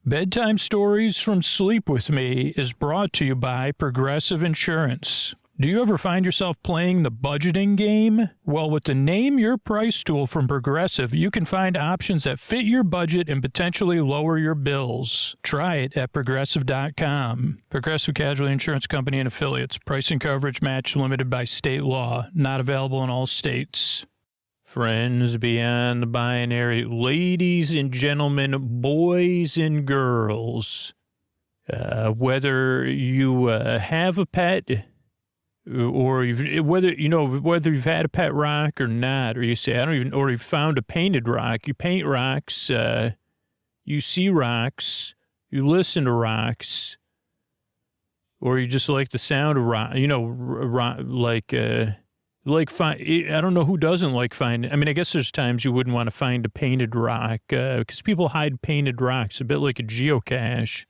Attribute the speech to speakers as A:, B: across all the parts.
A: Bedtime Stories from Sleep With Me is brought to you by Progressive Insurance. Do you ever find yourself playing the budgeting game? Well, with the Name Your Price tool from Progressive, you can find options that fit your budget and potentially lower your bills. Try it at Progressive.com. Progressive Casualty Insurance Company and Affiliates. Price and coverage match limited by state law. Not available in all states. Friends beyond the binary, ladies and gentlemen, boys and girls, whether you have a pet or whether you've had a pet rock or not, or you say or you found a painted rock. You paint rocks, you see rocks, you listen to rocks, or you just like the sound of rock. I don't know who doesn't like finding. I mean, I guess there's times you wouldn't want to find a painted rock because people hide painted rocks, a bit like a geocache.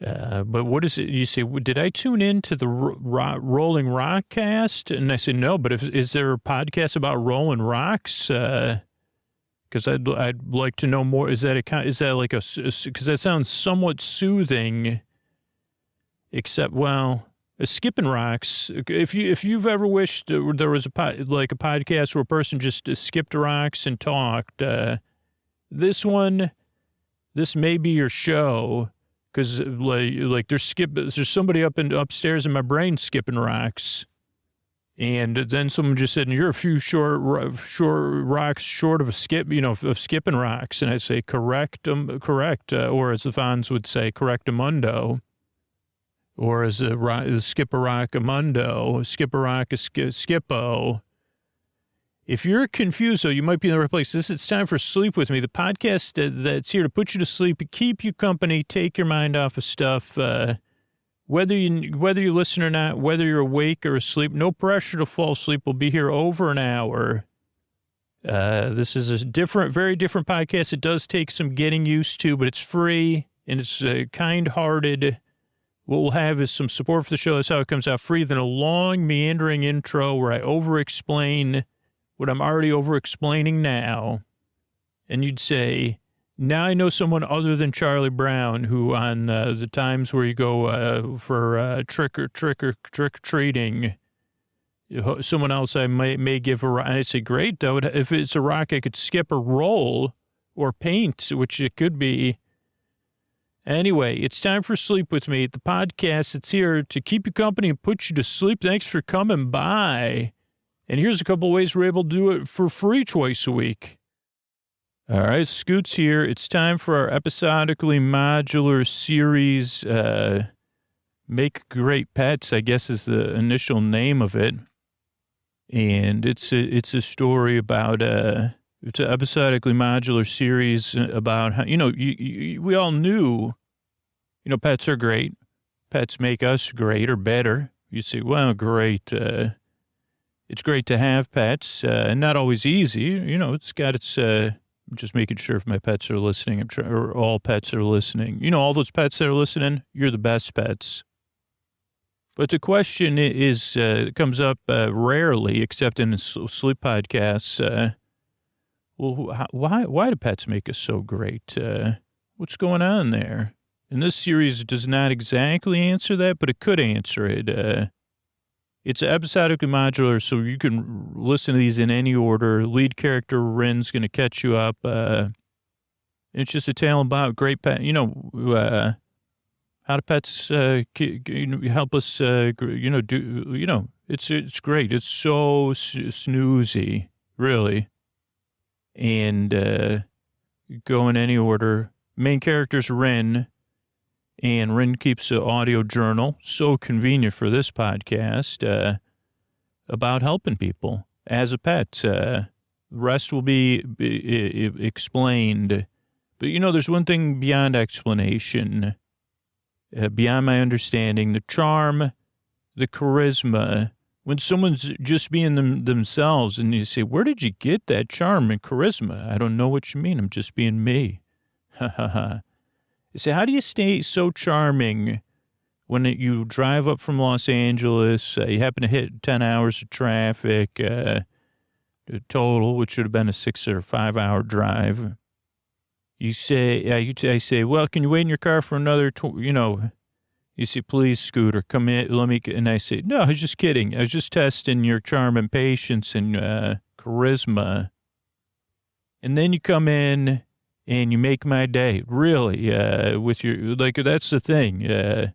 A: But what is it? You say, did I tune in to the Rolling Rock cast? And I said, no, but is there a podcast about rolling rocks? Because I'd like to know more. Is that because that sounds somewhat soothing, except, well, skipping rocks. If you've ever wished there was a podcast where a person just skipped rocks and talked, this may be your show, because there's somebody upstairs in my brain skipping rocks, and then someone just said, "You're a few short rocks short of a skip, of skipping rocks," and I say, correct, or as the Fonz would say, correctamundo. Or as skip a rock a mundo, skip a rock a skippo. If you're confused, though, you might be in the right place. It's time for Sleep With Me, the podcast that's here to put you to sleep, keep you company, take your mind off of stuff. Whether you listen or not, whether you're awake or asleep, no pressure to fall asleep. We'll be here over an hour. This is a very different podcast. It does take some getting used to, but it's free and it's kind-hearted. What we'll have is some support for the show. That's how it comes out free. Then a long, meandering intro where I over-explain what I'm already over-explaining now. And you'd say, now I know someone other than Charlie Brown, who on the times where you go for trick-or-treating, someone else I may give a rock. And I'd say, great, though. If it's a rock I could skip or roll or paint, which it could be. Anyway, it's time for Sleep With Me, the podcast that's here to keep you company and put you to sleep. Thanks for coming by. And here's a couple of ways we're able to do it for free twice a week. All right, Scoot's here. It's time for our episodically modular series, Make Great Pets, I guess is the initial name of it. And it's a story about... It's an episodically modular series about how, we all knew, pets are great. Pets make us great or better. You say, well, great. It's great to have pets and not always easy. It's got its, I'm just making sure if my pets are listening, or all pets are listening. All those pets that are listening, you're the best pets. But the question is, comes up rarely, except in sleep podcasts, well, why do pets make us so great? What's going on there? And this series does not exactly answer that, but it could answer it. It's episodically modular, so you can listen to these in any order. Lead character Rin's going to catch you up. It's just a tale about great pet. How do pets help us? Do it's great. It's so snoozy, really. And go in any order. Main character's Rin, and Rin keeps an audio journal, so convenient for this podcast, about helping people as a pet. The rest will be explained. But, there's one thing beyond explanation, beyond my understanding, the charm, the charisma. When someone's just being themselves and you say, where did you get that charm and charisma? I don't know what you mean. I'm just being me. Ha, ha, ha. You say, how do you stay so charming when you drive up from Los Angeles, you happen to hit 10 hours of traffic, total, which should have been a 6 or 5 hour drive. You say, I say, well, can you wait in your car for another, you say, please, Scooter, come in, and I say, no, I was just kidding. I was just testing your charm and patience and charisma. And then you come in and you make my day, really, with your, like, that's the thing.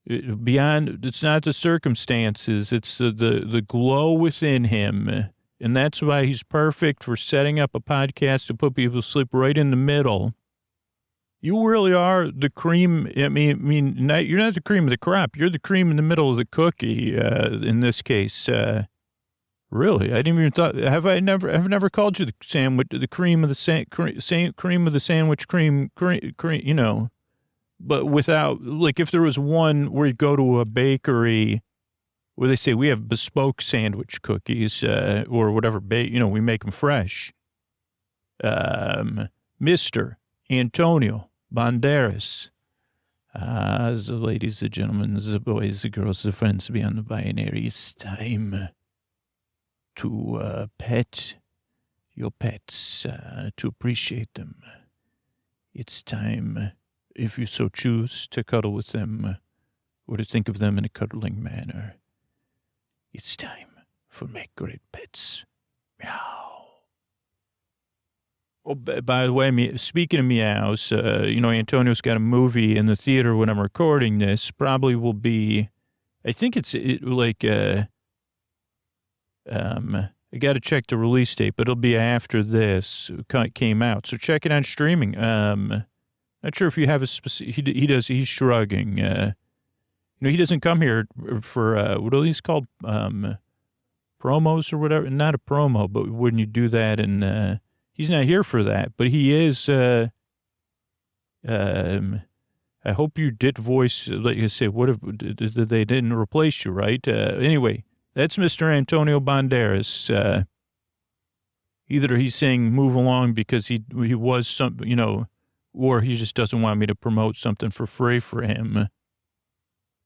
A: Beyond, it's not the circumstances, it's the glow within him. And that's why he's perfect for setting up a podcast to put people to sleep right in the middle. You really are the cream. You're not the cream of the crop. You're the cream in the middle of the cookie. In this case, really, I didn't even thought. I've never called you the sandwich, the cream of the cream of the sandwich, cream. But without, like, if there was one where you go to a bakery where they say we have bespoke sandwich cookies, or whatever, we make them fresh. Mr. Antonio Banderas. The ladies, the gentlemen, the boys, the girls, the friends beyond the binary, it's time to pet your pets, to appreciate them. It's time, if you so choose, to cuddle with them or to think of them in a cuddling manner. It's time for Make Great Pets. Meow. Oh, by the way, speaking of meows, Antonio's got a movie in the theater when I'm recording this. Probably will be, I think I got to check the release date, but it'll be after this came out. So check it on streaming. Not sure if you have a specific, he's shrugging. He doesn't come here for, what are these called? Promos or whatever. Not a promo, but when you do that, and he's not here for that, but he is, I hope you did voice, like I say, what if they didn't replace you, right? Anyway, that's Mr. Antonio Banderas. Either he's saying move along because he was some, or he just doesn't want me to promote something for free for him.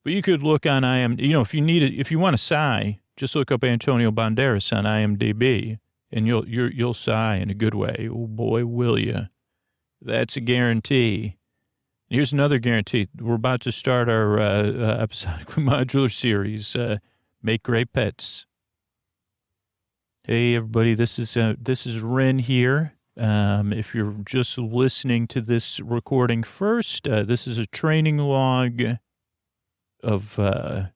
A: But you could look on if you want to sigh, just look up Antonio Banderas on IMDb, and you'll sigh in a good way. Oh boy, will you? That's a guarantee. Here's another guarantee. We're about to start our episodic modular series, Make Great Pets. Hey everybody, this is Ren here. If you're just listening to this recording first, this is a training log of, I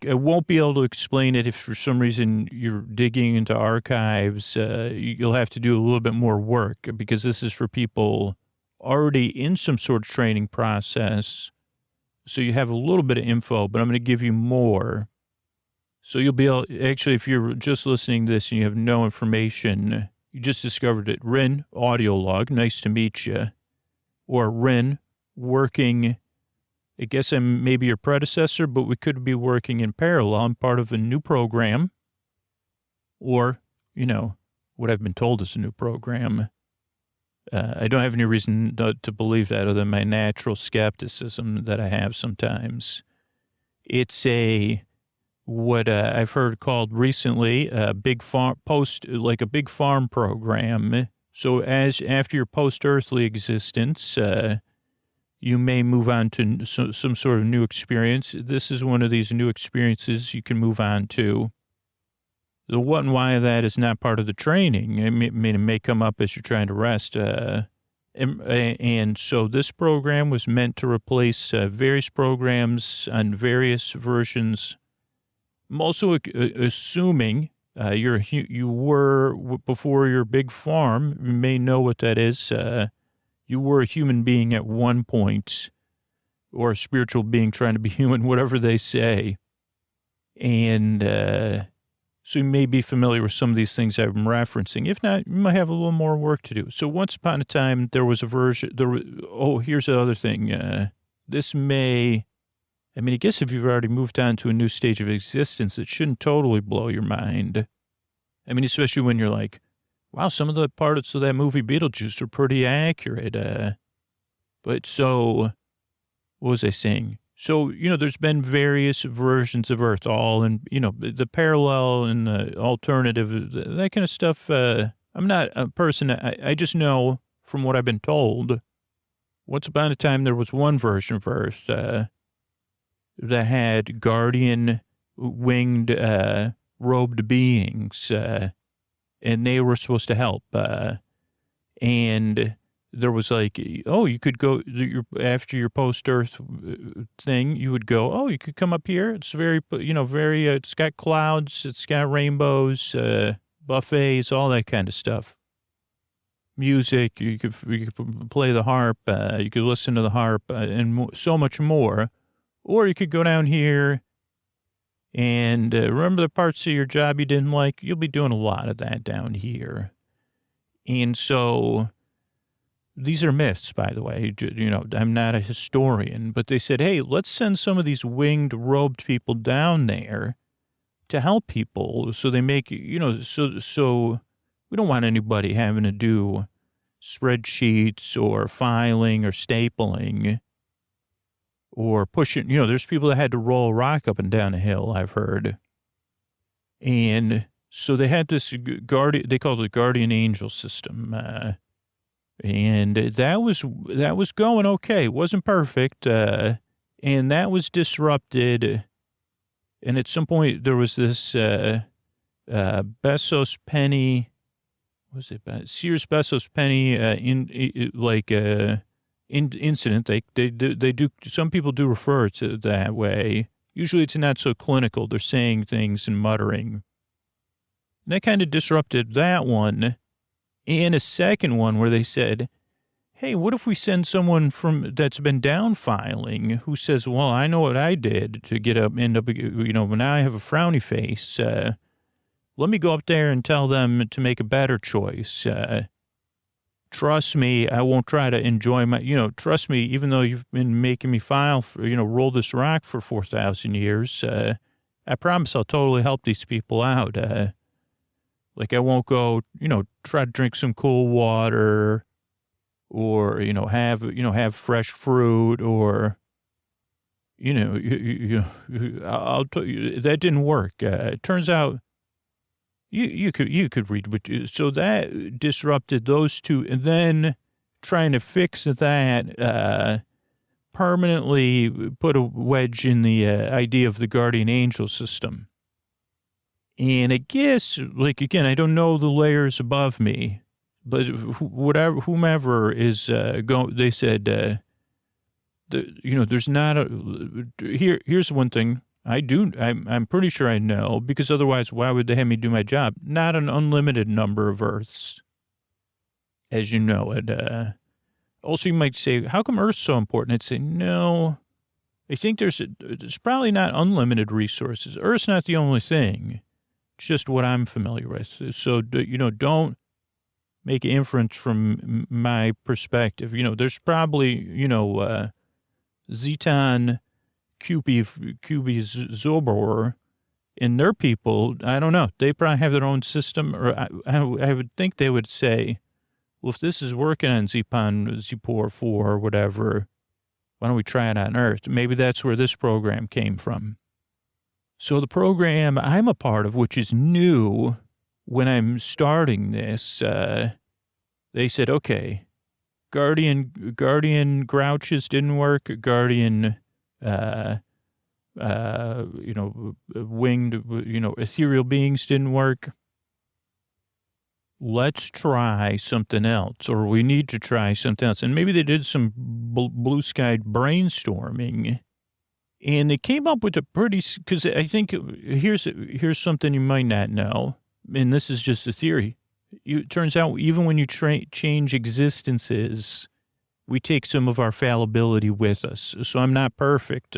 A: won't be able to explain it if for some reason you're digging into archives. You'll have to do a little bit more work because this is for people already in some sort of training process. So you have a little bit of info, but I'm going to give you more. So you'll be able, actually, if you're just listening to this and you have no information, you just discovered it. Ren, audio log, nice to meet you. Or Ren, working, I guess I'm maybe your predecessor, but we could be working in parallel. I'm part of a new program. Or, what I've been told is a new program. I don't have any reason to believe that other than my natural skepticism that I have sometimes. It's what I've heard called recently a big farm like a big farm program. So after your post-earthly existence, you may move on to some sort of new experience. This is one of these new experiences you can move on to. The what and why of that is not part of the training. It may come up as you're trying to rest. And so this program was meant to replace various programs on various versions. I'm also assuming you were, before your big farm, you may know what that is. You were a human being at one point, or a spiritual being trying to be human, whatever they say. And so you may be familiar with some of these things I'm referencing. If not, you might have a little more work to do. So once upon a time, there was a version. Here's the other thing. This may, I guess if you've already moved on to a new stage of existence, it shouldn't totally blow your mind. Especially when you're like, wow, some of the parts of that movie Beetlejuice are pretty accurate. But so, what was I saying? So, there's been various versions of Earth, all in, the parallel and the alternative, that kind of stuff. I'm not a person, I just know from what I've been told. Once upon a time, there was one version of Earth that had guardian winged robed beings, and they were supposed to help. And there was like, oh, you could go after your post-Earth thing. You would go, oh, you could come up here. It's very, it's got clouds, it's got rainbows, buffets, all that kind of stuff. Music, you could play the harp, you could listen to the harp, and so much more. Or you could go down here and remember the parts of your job you didn't like. You'll be doing a lot of that down here. And so these are myths, by the way. I'm not a historian, but they said, hey, let's send some of these winged, robed people down there to help people. So they make, so we don't want anybody having to do spreadsheets or filing or stapling or pushing. There's people that had to roll a rock up and down a hill, I've heard. And so they had this they called it the guardian angel system. And that was going okay. It wasn't perfect. And that was disrupted. And at some point there was this Bezos Penny, Sears Bezos Penny incident. They do. Some people do refer to it that way. Usually it's not so clinical. They're saying things and muttering. And that kind of disrupted that one. And a second one where they said, hey, what if we send someone that's been down filing who says, well, I know what I did to end up, when I have a frowny face, let me go up there and tell them to make a better choice. Trust me, I won't try to enjoy trust me, even though you've been making me file for, roll this rock for 4,000 years, I promise I'll totally help these people out. Like I won't go, try to drink some cool water or, have fresh fruit or, I'll tell you, that didn't work. It turns out you could read, so that disrupted those two. And then trying to fix that, permanently put a wedge in the idea of the guardian angel system. And I guess, again, I don't know the layers above me, but whomever is they said, there's not here's one thing I'm pretty sure I know, because otherwise why would they have me do my job? Not an unlimited number of Earths, as you know it. Also, you might say, how come Earth's so important? I'd say, no, I think there's probably not unlimited resources. Earth's not the only thing. Just what I'm familiar with. So, don't make an inference from my perspective. There's probably, Zeton, Cubi Zobor, and their people, I don't know. They probably have their own system, or I would think they would say, well, if this is working on Zipor 4 or whatever, why don't we try it on Earth? Maybe that's where this program came from. So the program I'm a part of, which is new when I'm starting this, they said, okay, guardian grouches didn't work. Guardian, winged, ethereal beings didn't work. Let's try something else, or we need to try something else. And maybe they did some blue sky brainstorming. And they came up with because I think here's something you might not know, and this is just a theory. It turns out even when you change existences, we take some of our fallibility with us. So I'm not perfect,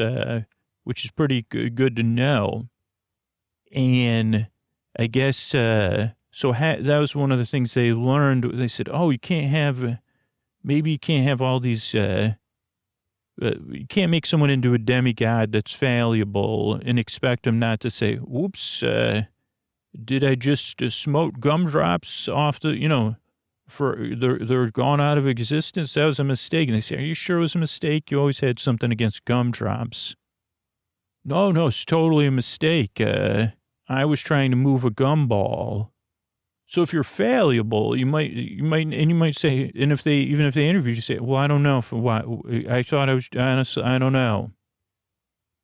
A: which is pretty good to know. And I guess that was one of the things they learned. They said, oh, you can't have all these... you can't make someone into a demigod that's fallible and expect them not to say, whoops, did I just smoke gumdrops off they're gone out of existence? That was a mistake. And they say, are you sure it was a mistake? You always had something against gumdrops. No, it's totally a mistake. I was trying to move a gumball. So if you're fallible, you might say, and even if they interview you, say, well, I don't know for why. I thought I was honest. I don't know.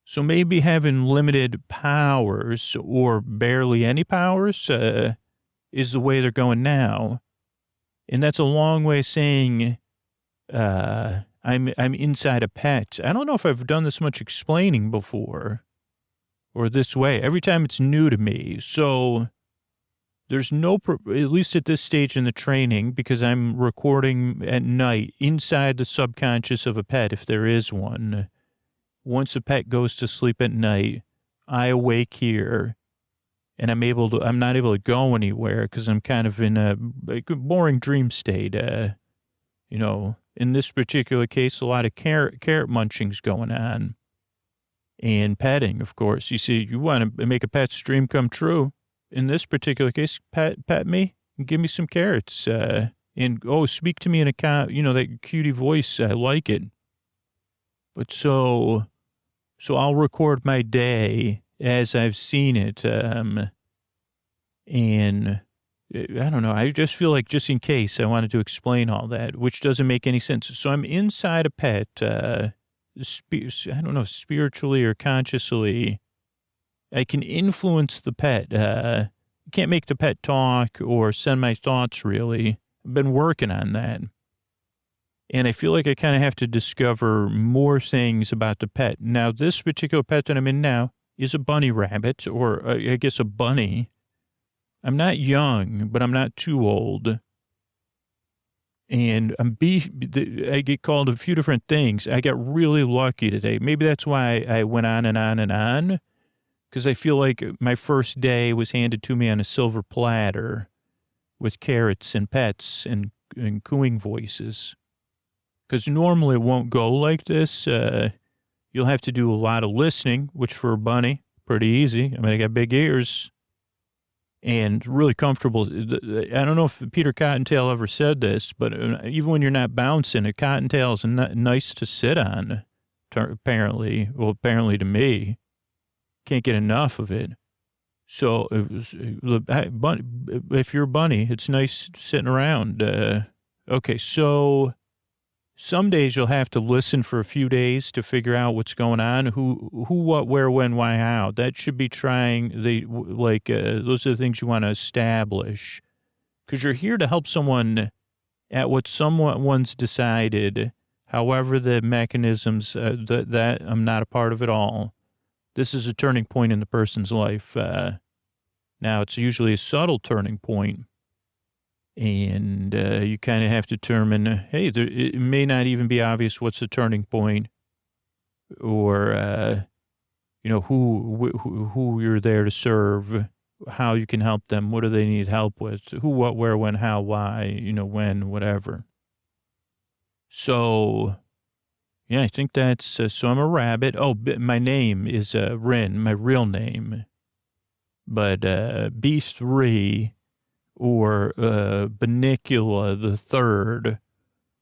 A: So maybe having limited powers or barely any powers is the way they're going now. And that's a long way of saying I'm inside a pet. I don't know if I've done this much explaining before or this way. Every time it's new to me. So there's at least at this stage in the training, because I'm recording at night inside the subconscious of a pet, if there is one. Once a pet goes to sleep at night, I awake here. And I'm not able to go anywhere because I'm kind of in a boring dream state. In this particular case, a lot of carrot munching's going on. And petting, of course. You see, you want to make a pet's dream come true. In this particular case, pet me and give me some carrots. Speak to me in that cutie voice. I like it. But so I'll record my day as I've seen it. And I don't know. I just feel like just in case I wanted to explain all that, which doesn't make any sense. So I'm inside a pet, I don't know, spiritually or consciously. I can influence the pet. Can't make the pet talk or send my thoughts, really. I've been working on that. And I feel like I kind of have to discover more things about the pet. Now, this particular pet that I'm in now is a bunny rabbit, or I guess a bunny. I'm not young, but I'm not too old. And I get called a few different things. I got really lucky today. Maybe that's why I went on and on and on, because I feel like my first day was handed to me on a silver platter with carrots and pets and cooing voices. Because normally it won't go like this. You'll have to do a lot of listening, which for a bunny, pretty easy. I mean, I got big ears and really comfortable. I don't know if Peter Cottontail ever said this, but even when you're not bouncing, a cottontail is nice to sit on, apparently. Well, apparently to me. Can't get enough of it. So if you're a bunny, it's nice sitting around. Okay, so some days you'll have to listen for a few days to figure out what's going on, who, what, where, when, why, how. That should be those are the things you want to establish, because you're here to help someone at what someone's decided, however the mechanisms, that I'm not a part of it all. This is a turning point in the person's life. Now, it's usually a subtle turning point. And you kind of have to determine, hey, it may not even be obvious what's the turning point, or, who you're there to serve, how you can help them, what do they need help with, who, what, where, when, how, why, when, whatever. So, yeah, I think that's, so I'm a rabbit. Oh, my name is Rin, my real name. But B3 or Benicula the Third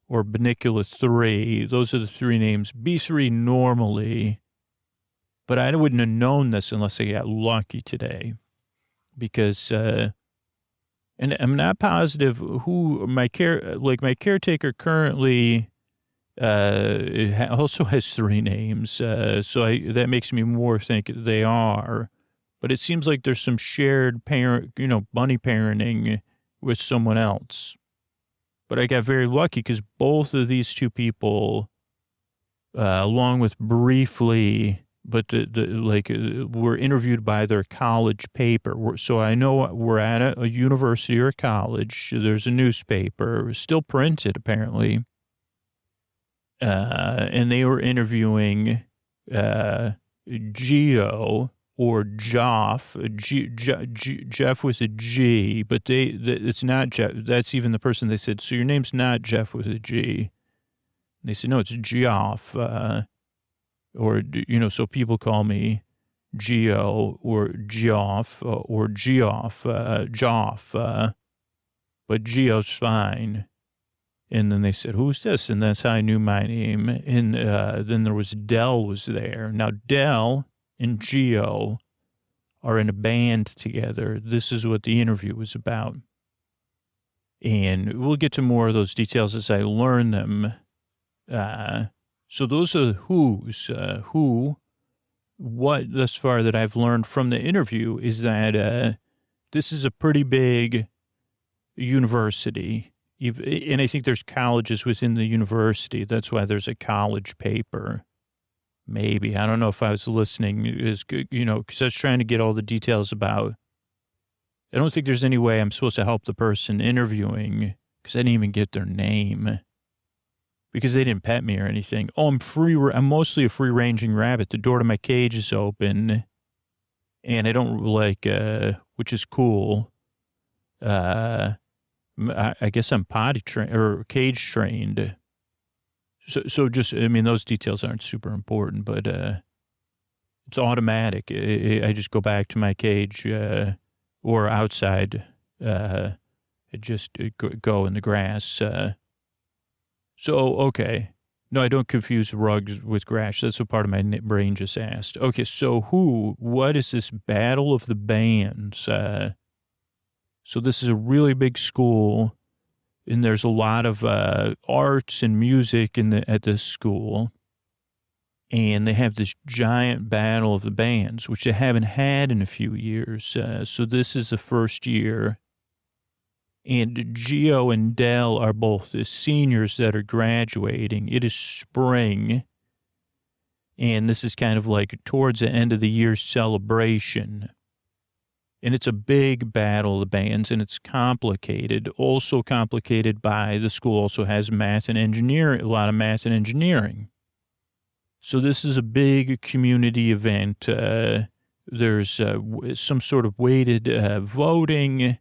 A: or Benicula 3, those are the three names. B3 normally, but I wouldn't have known this unless I got lucky today. Because, and I'm not positive who my caretaker currently also has three names. So that makes me more think they are. But it seems like there's some shared bunny parenting with someone else. But I got very lucky because both of these two people, along with briefly, but were interviewed by their college paper. So I know we're at a university or a college. There's a newspaper, still printed apparently. And they were interviewing Geo or Joff, Jeff with a G, but it's not Jeff. That's even the person they said, so your name's not Jeff with a G. And they said, no, it's Geoff. So people call me Geo or Geoff or Joff, but Geo's fine. And then they said, who's this? And that's how I knew my name. And then there was Dell was there. Now, Dell and Geo are in a band together. This is what the interview was about. And we'll get to more of those details as I learn them. So those are the who's. What thus far that I've learned from the interview is that this is a pretty big university. And I think there's colleges within the university. That's why there's a college paper. Maybe. I don't know if I was listening as good, because I was trying to get all the details about. I don't think there's any way I'm supposed to help the person interviewing because I didn't even get their name because they didn't pet me or anything. Oh, I'm mostly a free ranging rabbit. The door to my cage is open and I don't which is cool. I guess I'm potty trained or cage trained. So just, those details aren't super important, but it's automatic. I just go back to my cage or outside. I just go in the grass. Okay. No, I don't confuse rugs with grass. That's what part of my brain just asked. Okay, so what is this Battle of the Bands? So this is a really big school. And there's a lot of arts and music at this school. And they have this giant battle of the bands, which they haven't had in a few years. So this is the first year. And Geo and Dell are both the seniors that are graduating. It is spring. And this is kind of like towards the end of the year's celebration. And it's a big battle of the bands, and it's complicated, also complicated by the school also has math and engineering, a lot of math and engineering. So this is a big community event. There's some sort of weighted voting,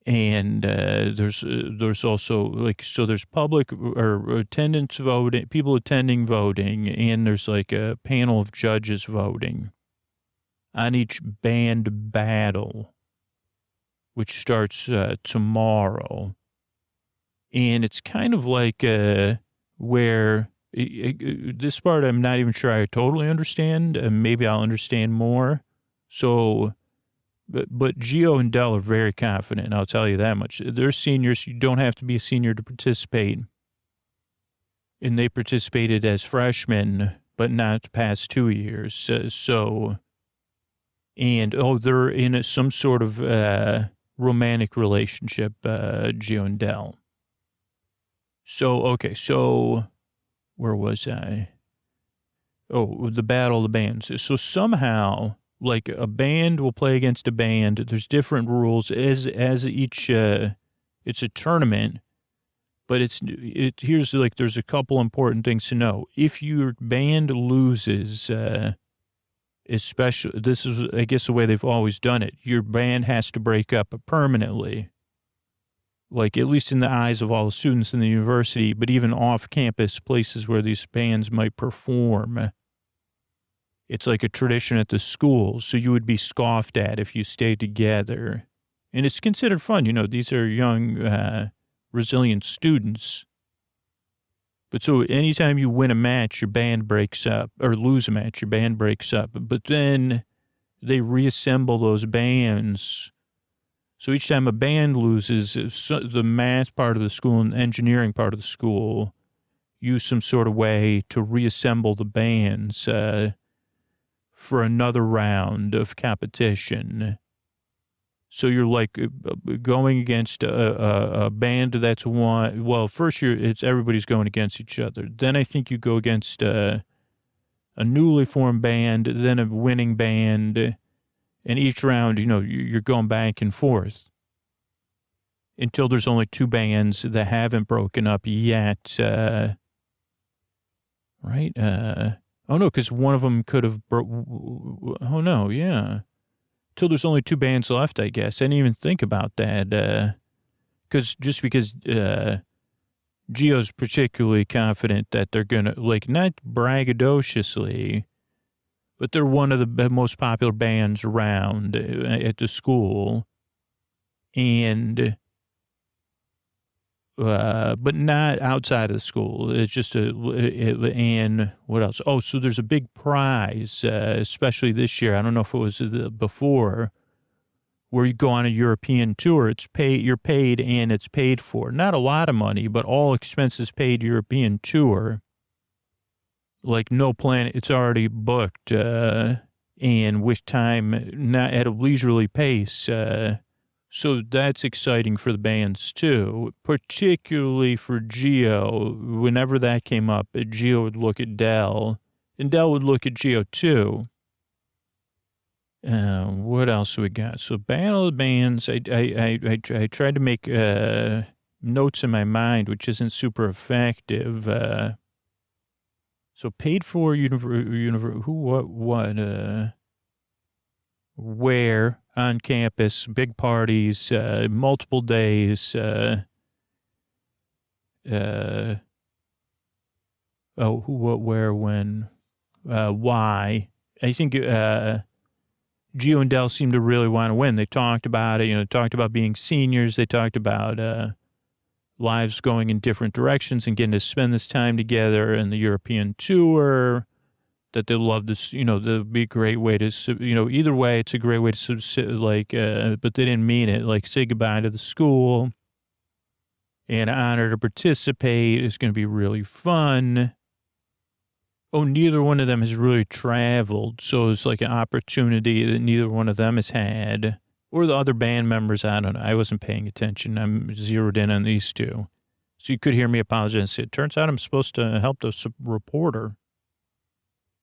A: and there's also there's public or attendance voting, people attending voting, and there's like a panel of judges voting on each band battle, which starts tomorrow. And it's kind of like where this part I'm not even sure I totally understand. Maybe I'll understand more. So, but Geo and Dell are very confident, I'll tell you that much. They're seniors. You don't have to be a senior to participate. And they participated as freshmen, but not the past 2 years. And, they're in some sort of romantic relationship, Geo and Dell. So where was I? Oh, the battle of the bands. So somehow, like a band will play against a band. There's different rules as each, it's a tournament, but here's there's a couple important things to know. If your band loses, especially, this is, I guess, the way they've always done it. Your band has to break up permanently, like at least in the eyes of all the students in the university, but even off-campus places where these bands might perform. It's like a tradition at the school, so you would be scoffed at if you stayed together. And it's considered fun. These are young, resilient students. But so anytime you win a match, your band breaks up, or lose a match, your band breaks up. But then they reassemble those bands. So each time a band loses, the math part of the school and engineering part of the school use some sort of way to reassemble the bands for another round of competition. So you're like going against a band that's one. Well, first everybody's going against each other. Then I think you go against a newly formed band, then a winning band, and each round, you're going back and forth until there's only two bands that haven't broken up yet. Right? Oh no, because one of them could have. Oh no, yeah. Till there's only two bands left, I guess. I didn't even think about that. Because Geo's particularly confident that they're going to, not braggadociously, but they're one of the most popular bands around at the school. And, but not outside of the school. It's just and what else? Oh, so there's a big prize, especially this year. I don't know if it was before, where you go on a European tour. You're paid and it's paid for. Not a lot of money, but all expenses paid European tour. Like no plan, it's already booked, and with time, not at a leisurely pace. So that's exciting for the bands too, particularly for Geo. Whenever that came up, Geo would look at Del, and Del would look at Geo too. What else we got? So Battle of the Bands, I tried to make notes in my mind, which isn't super effective. So paid for, who, what, where, on campus, big parties, multiple days, who, what, where, when, why. I think Gio and Del seemed to really want to win. They talked about it, talked about being seniors. They talked about lives going in different directions and getting to spend this time together in the European tour, that they love this, there'd be a great way to, either way, it's a great way to, but they didn't mean it, like say goodbye to the school and honor to participate. It's going to be really fun. Oh, neither one of them has really traveled. So it's like an opportunity that neither one of them has had. Or the other band members, I don't know. I wasn't paying attention. I'm zeroed in on these two. So you could hear me apologize. It turns out I'm supposed to help the reporter.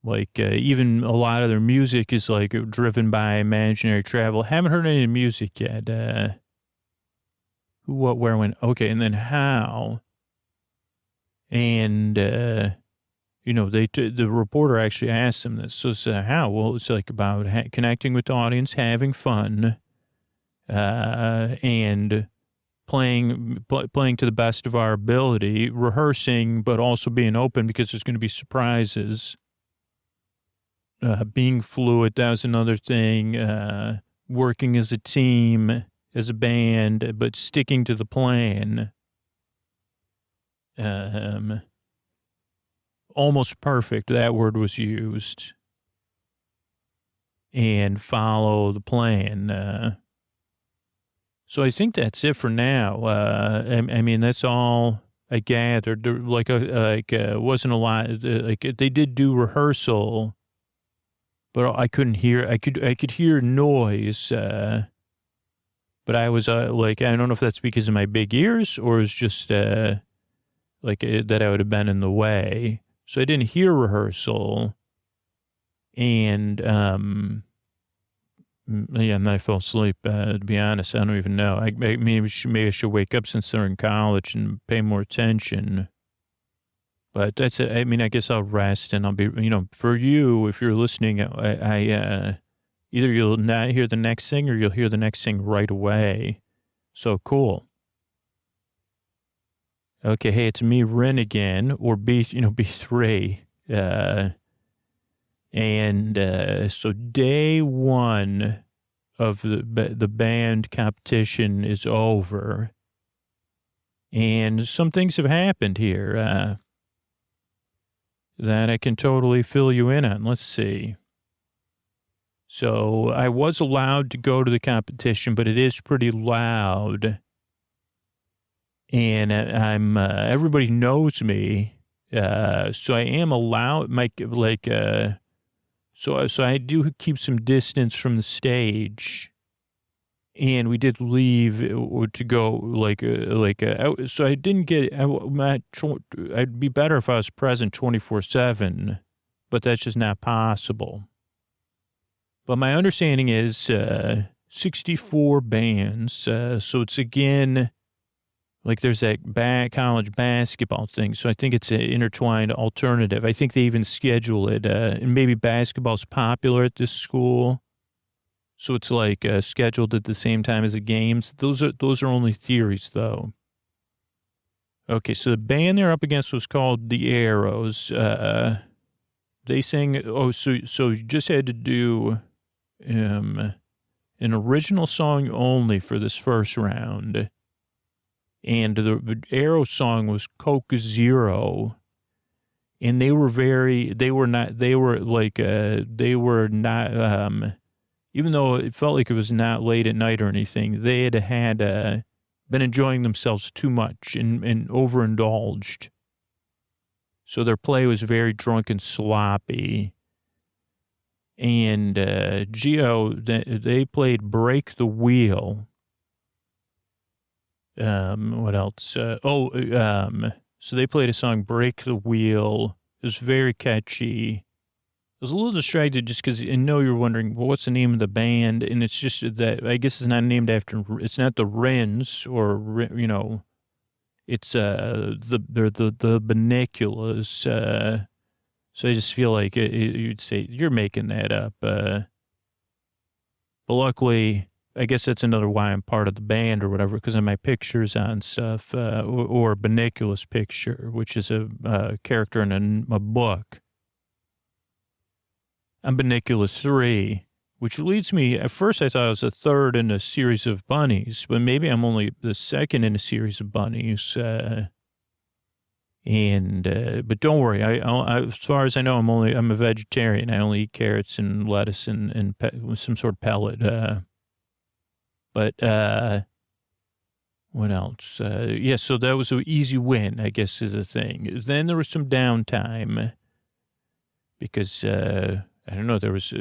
A: Like, even a lot of their music is, like, driven by imaginary travel. Haven't heard any music yet. Who, what, where, when. Okay, and then how. And, the reporter actually asked them this. So it's how? Well, it's, like, about connecting with the audience, having fun, and playing to the best of our ability, rehearsing, but also being open because there's going to be surprises. Being fluid, that was another thing. Working as a team, as a band, but sticking to the plan. Almost perfect, that word was used. And follow the plan. So I think that's it for now. I mean, that's all I gathered. There, wasn't a lot. They did do rehearsal, but I couldn't hear. I could hear noise. But I was I don't know if that's because of my big ears or it's just that I would have been in the way. So I didn't hear rehearsal. And and then I fell asleep. To be honest, I don't even know. Maybe I should wake up since they're in college and pay more attention. But that's it. I mean, I guess I'll rest and I'll be, for you, if you're listening, I either you'll not hear the next thing or you'll hear the next thing right away. So cool. Okay. Hey, it's me, Ren again, or B3. So day one of the band competition is over. And some things have happened here, that I can totally fill you in on. Let's see. So I was allowed to go to the competition, but it is pretty loud. And everybody knows me. So I am allowed, so I do keep some distance from the stage. And we did leave to go so I didn't get, I'd be better if I was present 24/7, but that's just not possible. But my understanding is 64 bands. So it's again, there's that college basketball thing. So I think it's an intertwined alternative. I think they even schedule it. And maybe basketball's popular at this school. So it's scheduled at the same time as the games. Those are only theories, though. Okay, so the band they're up against was called The Arrows. They sang, so you just had to do an original song only for this first round. And the Arrow song was Coke Zero. And even though it felt like it was not late at night or anything, they had been enjoying themselves too much and overindulged. So their play was very drunk and sloppy. And Geo, they played Break the Wheel. What else? So they played a song, Break the Wheel. It was very catchy. I was a little distracted just because I know you're wondering, well, what's the name of the band? And it's just that, I guess it's not named after, it's not the Wrens or, it's the Binoculars. So I just feel like you'd say, you're making that up. But luckily, I guess that's another why I'm part of the band or whatever, because of my pictures on stuff, or Binoculars picture, which is a character in a book. I'm Binoculars 3, which leads me, at first I thought I was a third in a series of bunnies, but maybe I'm only the second in a series of bunnies. But don't worry, I as far as I know, I'm a vegetarian. I only eat carrots and lettuce and some sort of pellet. But what else? So that was an easy win, I guess, is the thing. Then there was some downtime because, I don't know, there was,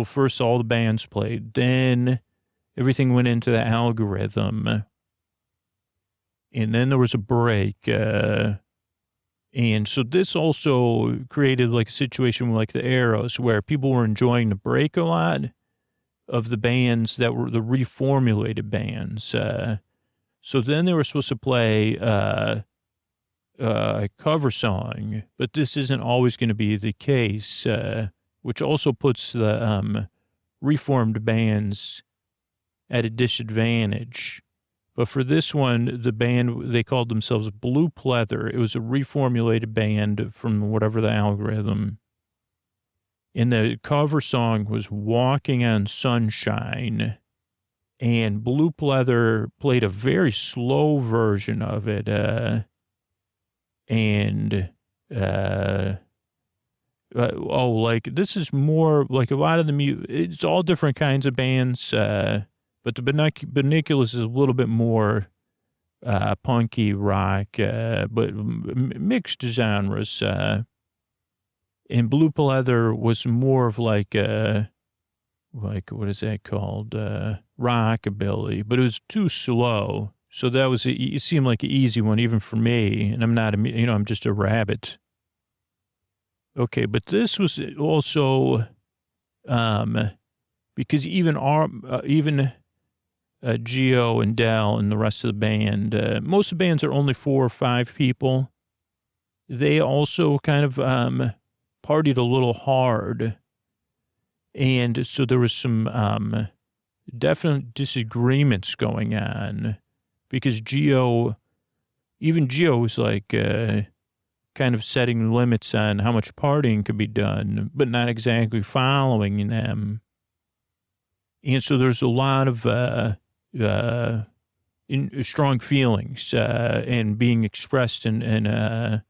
A: first all the bands played, then everything went into the algorithm, and then there was a break. And so this also created like a situation like the Arrows where people were enjoying the break a lot of the bands that were the reformulated bands. So then they were supposed to play a cover song, but this isn't always going to be the case, which also puts the reformed bands at a disadvantage. But for this one, the band, they called themselves Blue Pleather. It was a reformulated band from whatever the algorithm. And the cover song was Walking on Sunshine. And Blue Pleather played a very slow version of it. This is more like a lot of the music. It's all different kinds of bands. But the Binoculars is a little bit more punky rock, but mixed genres. And Blue Pleather was more of like what is that called? Rockabilly, but it was too slow. So that was, it seemed like an easy one, even for me. And I'm not, I'm just a rabbit. Okay, but this was also, because even Geo and Dell and the rest of the band, most of the bands are only 4 or 5 people. They also kind of partied a little hard. And so there was some definite disagreements going on because Geo was like kind of setting limits on how much partying could be done, but not exactly following them. And so there's a lot of strong feelings and being expressed in a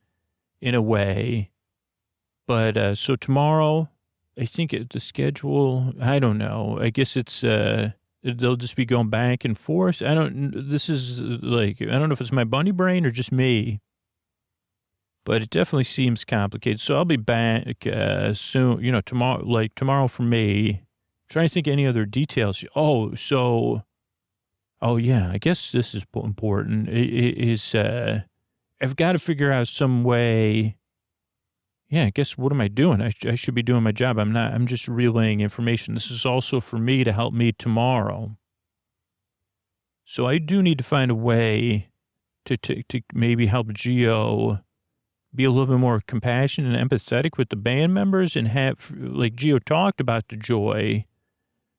A: way. But so tomorrow, I think the schedule, I don't know. I guess it's they'll just be going back and forth. I don't know if it's my bunny brain or just me. But it definitely seems complicated. So I'll be back soon, tomorrow for me. Trying to think any other details. I guess this is important. I've got to figure out some way. Yeah, I guess what am I doing? I should be doing my job. I'm just relaying information. This is also for me to help me tomorrow. So I do need to find a way to maybe help Geo be a little bit more compassionate and empathetic with the band members and have, like Geo talked about, the joy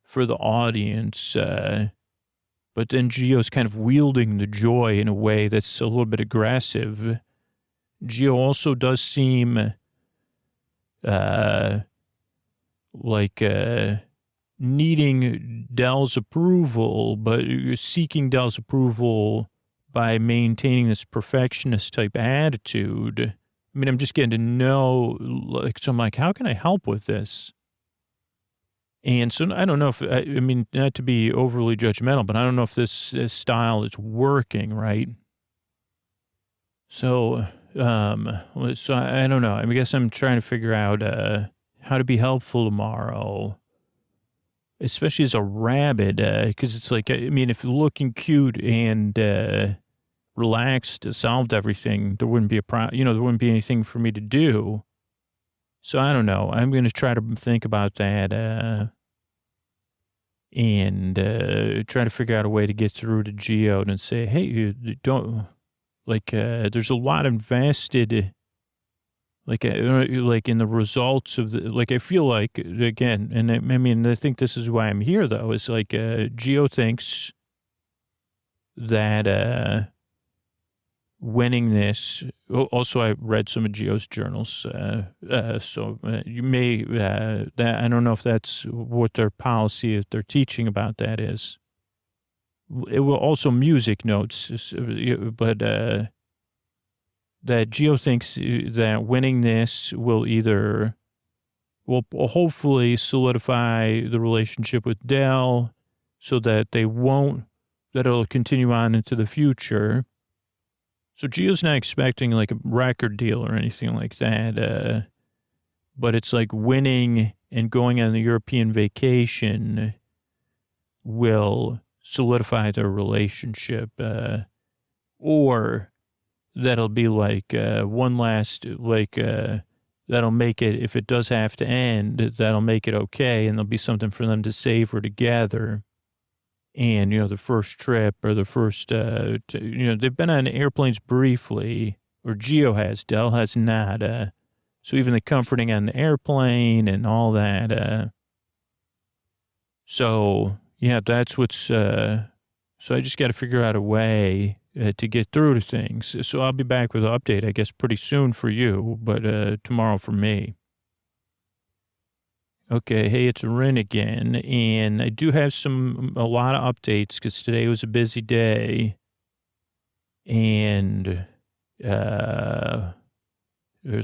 A: for the audience. But then Geo's kind of wielding the joy in a way that's a little bit aggressive. Geo also does seem needing Dell's approval, but seeking Dell's approval by maintaining this perfectionist type attitude. I mean, I'm just getting to know, so I'm like, how can I help with this? And so I don't know if, I mean, not to be overly judgmental, but I don't know if this style is working, right? So, so I don't know. I guess I'm trying to figure out how to be helpful tomorrow, especially as a rabbit, because it's like, I mean, if looking cute and relaxed solved everything, there wouldn't be there wouldn't be anything for me to do. So I don't know. I'm going to try to think about that and try to figure out a way to get through to Geo and say, hey, you don't, like, there's a lot invested, like in the results of the, like, I feel like, again, and I mean, I think this is why I'm here, though, is like Geo thinks that winning this, also I read some of Geo's journals, so you may, that I don't know if that's what their policy, if they're teaching about that is. It will also music notes, but that Geo thinks that winning this will hopefully solidify the relationship with Dell so that that it'll continue on into the future. So Geo's not expecting like a record deal or anything like that, but it's like winning and going on the European vacation will solidify their relationship, or that'll be like one last, like that'll make it, if it does have to end, that'll make it okay, and there'll be something for them to savor together. And, the first trip or the first, they've been on airplanes briefly, or Geo has, Dell has not. So even the comforting on the airplane and all that. So, yeah, that's what's, so I just got to figure out a way to get through to things. So I'll be back with an update, I guess, pretty soon for you, but tomorrow for me. Okay, hey, it's Rin again, and I do have a lot of updates because today was a busy day, and there's a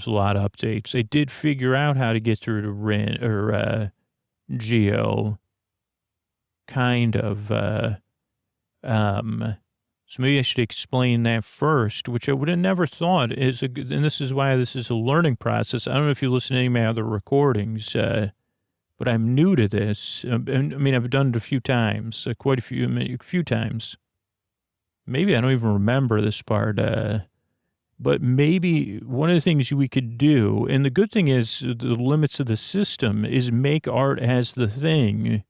A: lot of updates. I did figure out how to get through to Rin, or Geo, kind of, so maybe I should explain that first, which I would have never thought and this is why this is a learning process. I don't know if you listen to any of my other recordings, but I'm new to this. I mean, I've done it a few times, quite a few times. Maybe I don't even remember this part, but maybe one of the things we could do, and the good thing is the limits of the system, is make art as the thing,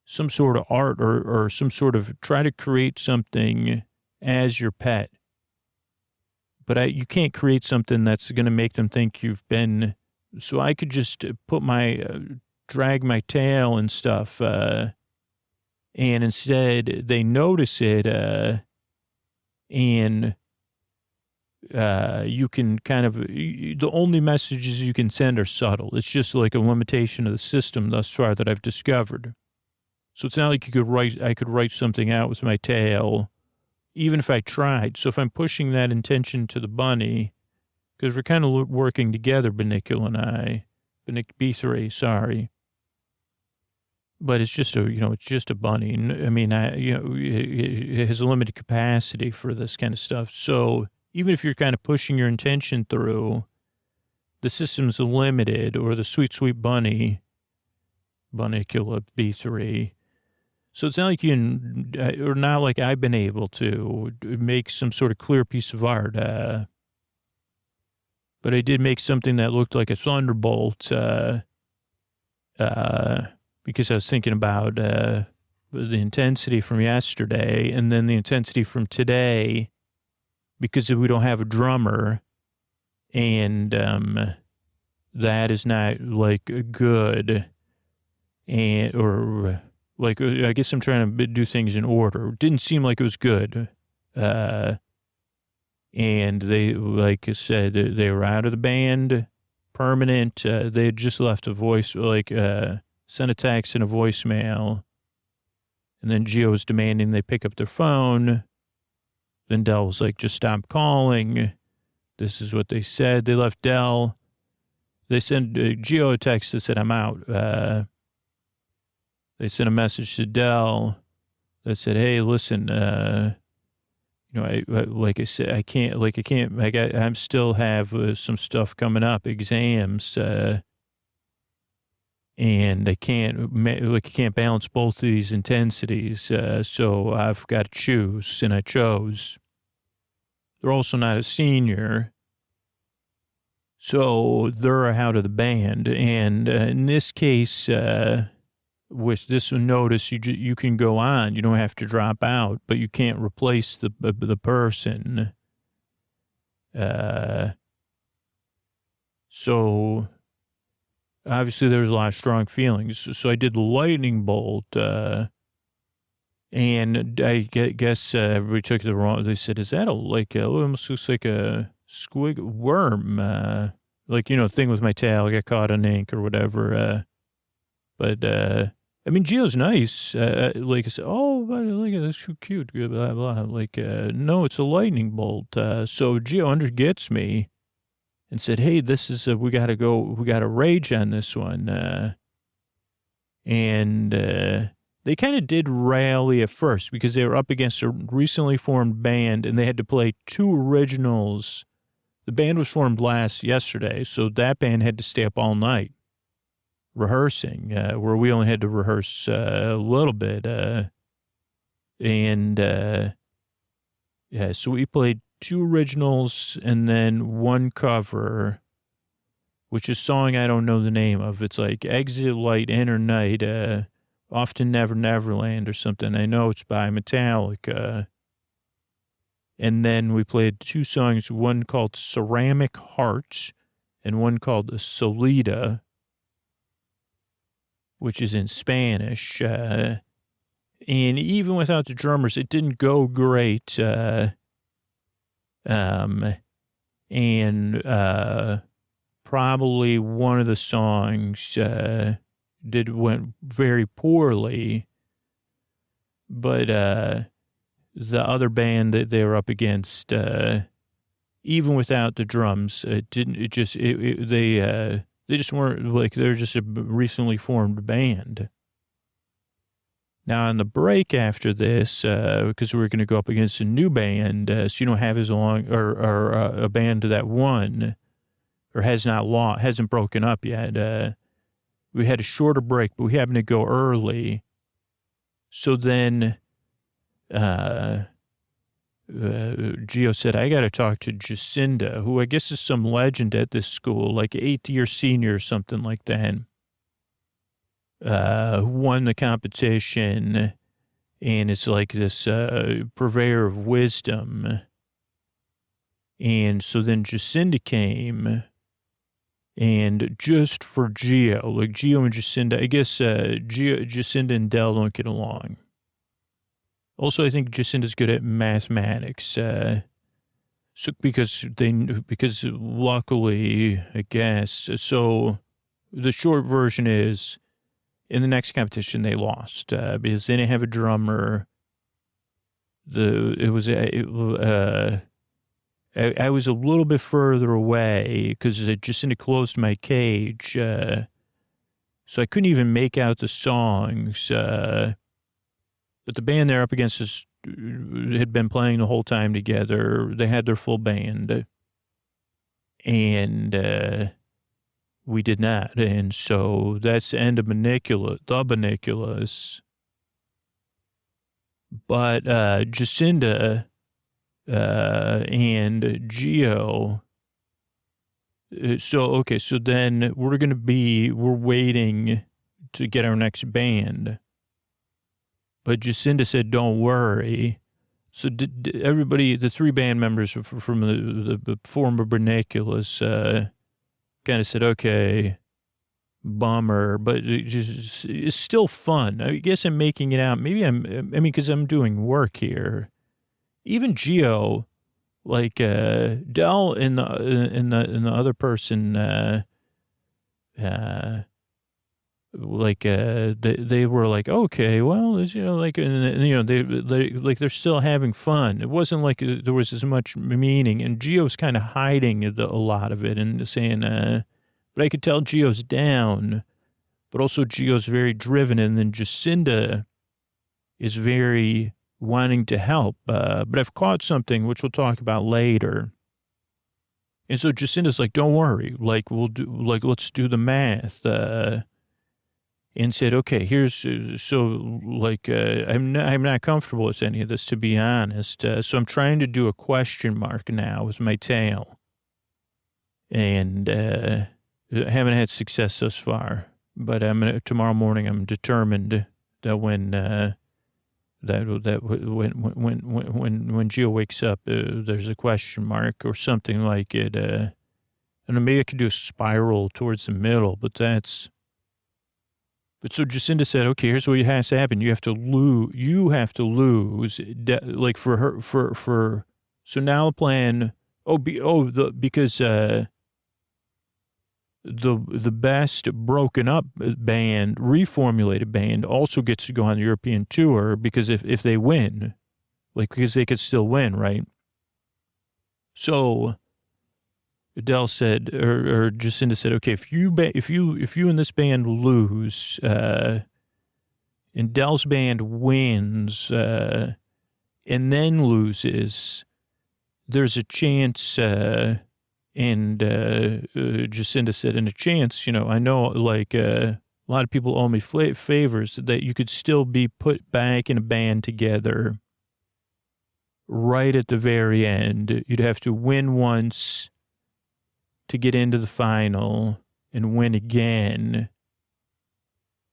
A: some sort of art or some sort of, try to create something as your pet. But you can't create something that's going to make them think you've been, so I could just put drag my tail and stuff, and instead they notice it, and you can kind of, the only messages you can send are subtle. It's just like a limitation of the system thus far that I've discovered. So it's not like I could write something out with my tail, even if I tried. So if I'm pushing that intention to the bunny, because we're kind of working together, Benicula and I, B3, sorry. But it's just it's just a bunny. I mean, it has a limited capacity for this kind of stuff. So even if you're kind of pushing your intention through, the system's limited, or the sweet, sweet bunny, Bunicula B3. So it's not like or not like I've been able to make some sort of clear piece of art. But I did make something that looked like a thunderbolt, because I was thinking about the intensity from yesterday and then the intensity from today, because we don't have a drummer, and that is not like good, or like, I guess I'm trying to do things in order. It didn't seem like it was good. And they, like I said, they were out of the band, permanent. They had just left a voice, sent a text and a voicemail. And then Geo was demanding they pick up their phone. Then Dell was like, just stop calling. This is what they said. They left Dell. They sent Geo a text that said, I'm out. they sent a message to Dell that said, "Hey, listen, like I said, I'm still have some stuff coming up, exams, and I can't balance both of these intensities, so I've got to choose," and I chose. They're also not a senior, so they're out of the band, and in this case, with this notice, you can go on. You don't have to drop out, but you can't replace the person. So obviously there's a lot of strong feelings. So I did the lightning bolt, and I guess everybody took it wrong. They said, "Is that almost looks like a squig worm, thing with my tail. I got caught on ink or whatever." But I mean, Gio's nice. Like I said, "Oh, look at that's so cute." Blah blah. No, it's a lightning bolt. So Gio gets me and said, "Hey, this is we got to go. We got to rage on this one." And they kind of did rally at first because they were up against a recently formed band and they had to play two originals. The band was formed yesterday, so that band had to stay up all night rehearsing, where we only had to rehearse a little bit. So we played two originals and then one cover, which is a song I don't know the name of. It's like Exit Light, Enter Night, Often Never Neverland or something. I know it's by Metallica. And then we played two songs, one called Ceramic Hearts and one called Solida, which is in Spanish. And even without the drummers, it didn't go great. Probably one of the songs went very poorly, but the other band that they were up against, even without the drums, they just weren't they're just a recently formed band. Now on the break after this, because we're going to go up against a new band, so you don't have as long or a band that won or hasn't broken up yet. We had a shorter break, but we happened to go early. So then, Gio said, "I got to talk to Jacinda," who I guess is some legend at this school, like 8th-year senior or something like that, who won the competition, and it's like this purveyor of wisdom. And so then Jacinda came, and just for Gio, Gio and Jacinda, I guess Jacinda and Dell don't get along. Also, I think Jacinda's good at mathematics. Because luckily, I guess. So the short version is, in the next competition, they lost because they didn't have a drummer. I was a little bit further away because Jacinda closed my cage, so I couldn't even make out the songs. But the band they're up against had been playing the whole time together. They had their full band. And we did not. And so that's the end of the Baniculus. But Jacinda and Gio. So then we're waiting to get our next band. But Jacinda said, "Don't worry." So everybody, the three band members from the former Baniculus, kind of said, "Okay, bummer," but it's still fun. I guess I'm making it out. Because I'm doing work here. Even Gio, Dell and the other person, they were like, "Okay, well, they're still having fun." It wasn't like there was as much meaning, and Gio's kind of hiding a lot of it and saying, but I could tell Gio's down, but also Gio's very driven, and then Jacinda is very wanting to help. But I've caught something, which we'll talk about later. And so Jacinda's like, don't worry, like, let's do the math. And said, okay, I'm not comfortable with any of this, to be honest. So I'm trying to do a question mark now with my tail. And I haven't had success thus far. But tomorrow morning, I'm determined that when Gio wakes up, there's a question mark or something like it. I don't know, maybe I could do a spiral towards the middle, but so Jacinda said, okay, here's what has to happen. You have to lose, so now the plan, because the best broken up band, reformulated band also gets to go on the European tour because if they win, because they could still win, right? So Adele said, or Jacinda said, okay, if you and this band lose, and Dell's band wins, and then loses, there's a chance, and Jacinda said, in a chance, I know, a lot of people owe me favors, that you could still be put back in a band together right at the very end. You'd have to win once to get into the final and win again.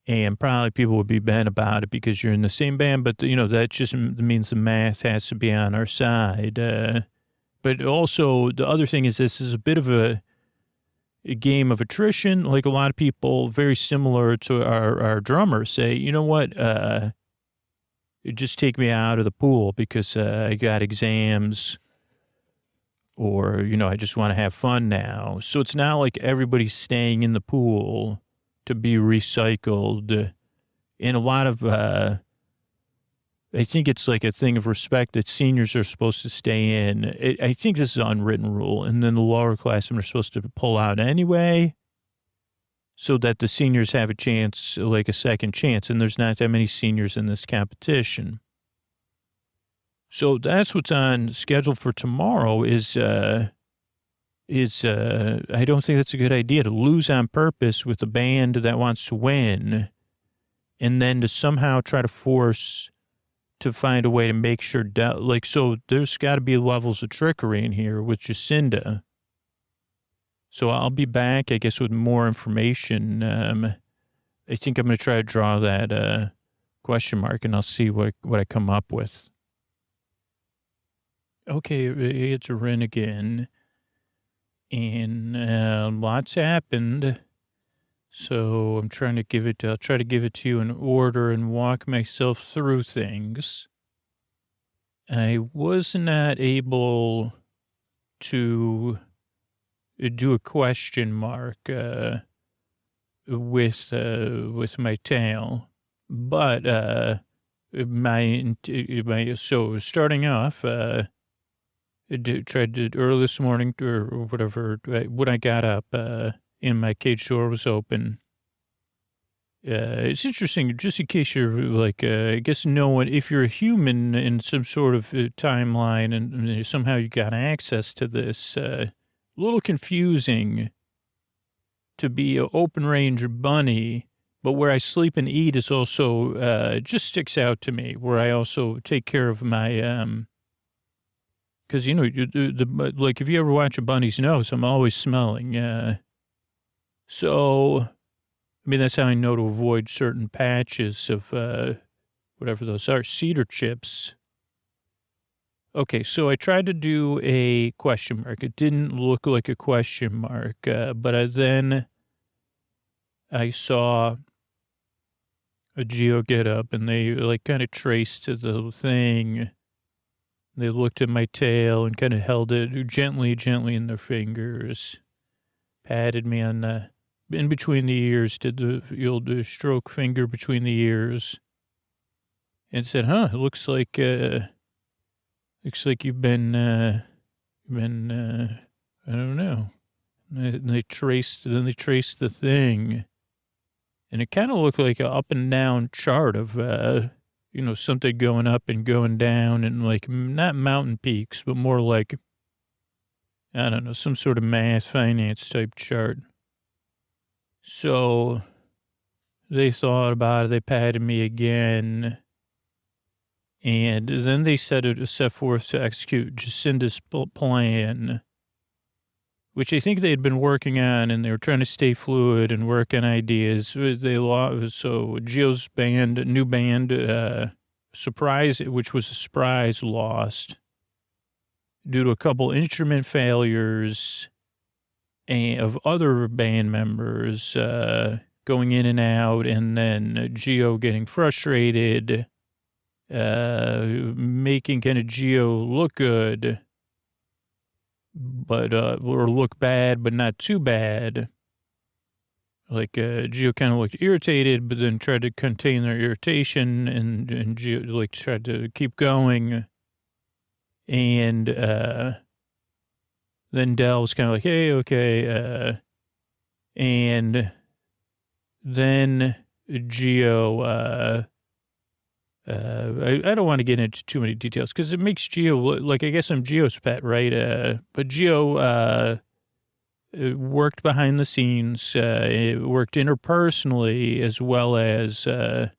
A: And probably people would be bent about it because you're in the same band, but, that just means the math has to be on our side. But also, the other thing is this is a bit of a game of attrition. Like a lot of people, very similar to our drummer, say, you know what, just take me out of the pool because I got exams, or, I just want to have fun now. So it's not like everybody's staying in the pool to be recycled. And a lot of, I think it's like a thing of respect that seniors are supposed to stay in. I think this is an unwritten rule. And then the lower classmen are supposed to pull out anyway, so that the seniors have a chance, like a second chance. And there's not that many seniors in this competition. So that's what's on schedule for tomorrow is I don't think that's a good idea to lose on purpose with a band that wants to win, and then to somehow try to force to find a way to make sure, so there's got to be levels of trickery in here with Jacinda. So I'll be back, I guess, with more information. I think I'm going to try to draw that question mark, and I'll see what I come up with. Okay, it's Ren again, and lots happened, so I'll try to give it to you in order and walk myself through things. I was not able to do a question mark with my tail, but so starting off, tried to early this morning or whatever, when I got up, and my cage door was open. It's interesting, just in case you're I guess no one, if you're a human in some sort of timeline and somehow you got access to this, a little confusing to be an open range bunny, but where I sleep and eat is also, just sticks out to me, where I also take care of my, because, if you ever watch a bunny's nose, I'm always smelling. So, that's how I know to avoid certain patches of whatever those are, cedar chips. Okay, so I tried to do a question mark. It didn't look like a question mark, but then I saw a Geo get up, and they kind of traced to the thing. They looked at my tail and kind of held it gently in their fingers, patted me on in between the ears, did the old stroke finger between the ears, and said, "Huh, it looks like you've been I don't know." And they traced the thing, And it kind of looked like an up and down chart of, something going up and going down, and like not mountain peaks, but more like, I don't know, some sort of math finance type chart. So they thought about it. They patted me again. And then they set forth to execute Jacinda's plan, which I think they had been working on, and they were trying to stay fluid and work on ideas. They lost, so Gio's new band, Surprise, which was a surprise, lost due to a couple instrument failures of other band members going in and out, and then Gio getting frustrated, making kind of Gio look good, but or look bad, but not too bad. Like Gio kind of looked irritated, but then tried to contain their irritation, and Gio like tried to keep going. And then Del was kind of like, hey, okay. And then Gio, I don't want to get into too many details because it makes Gio like, I guess I'm Gio's pet, right? But Gio worked behind the scenes, worked interpersonally, as well as to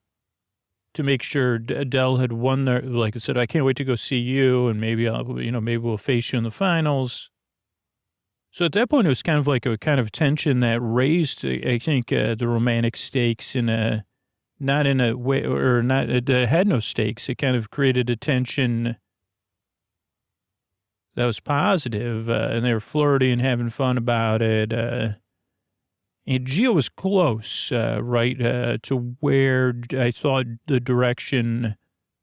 A: make sure Del had won their, like I said, I can't wait to go see you, and maybe maybe we'll face you in the finals. So at that point, it was kind of like a kind of tension that raised, I think, the romantic stakes in a, not in a way, or not, it had no stakes. It kind of created a tension that was positive, and they were flirty and having fun about it. And Gio was close, right, to where I thought the direction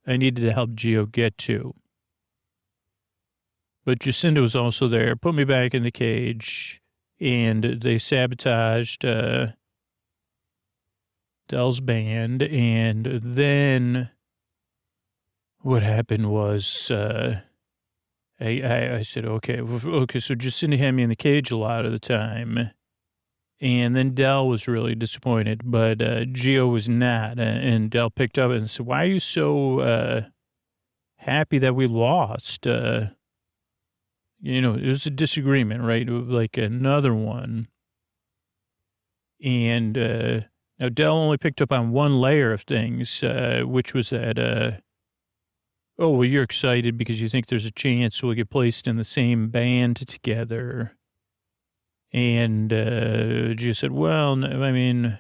A: I needed to help Gio get to. But Jacinda was also there, put me back in the cage, and they sabotaged Del's band. And then what happened was I said, okay, so Jacinda had me in the cage a lot of the time. And then Del was really disappointed, but Gio was not. And Del picked up and said, why are you so happy that we lost? It was a disagreement, right? Like another one. And now Del only picked up on one layer of things, which was that, oh, well, you're excited because you think there's a chance we'll get placed in the same band together. And Gio said, well, I mean,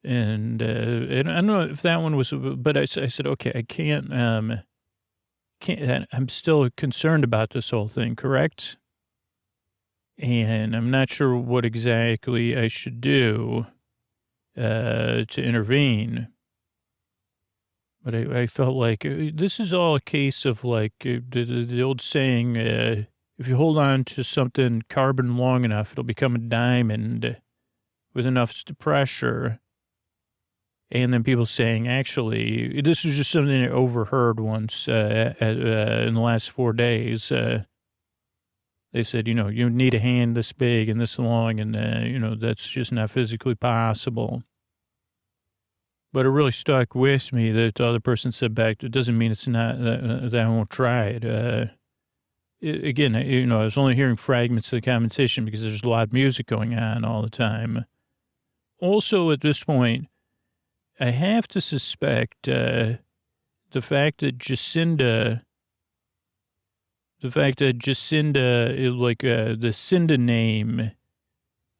A: and I don't know if that one was, but I said, okay, I can't, I'm still concerned about this whole thing, correct? And I'm not sure what exactly I should do to intervene. But I felt like this is all a case of like the old saying, if you hold on to something carbon long enough, it'll become a diamond with enough pressure. And then people saying, actually, this was just something I overheard once in the last 4 days. They said, you need a hand this big and this long, and, that's just not physically possible. But it really stuck with me that the other person said back, it doesn't mean it's not, that I won't try it. Again, I was only hearing fragments of the conversation because there's a lot of music going on all the time. Also, at this point, I have to suspect the fact that Jacinda, like the Cinda name,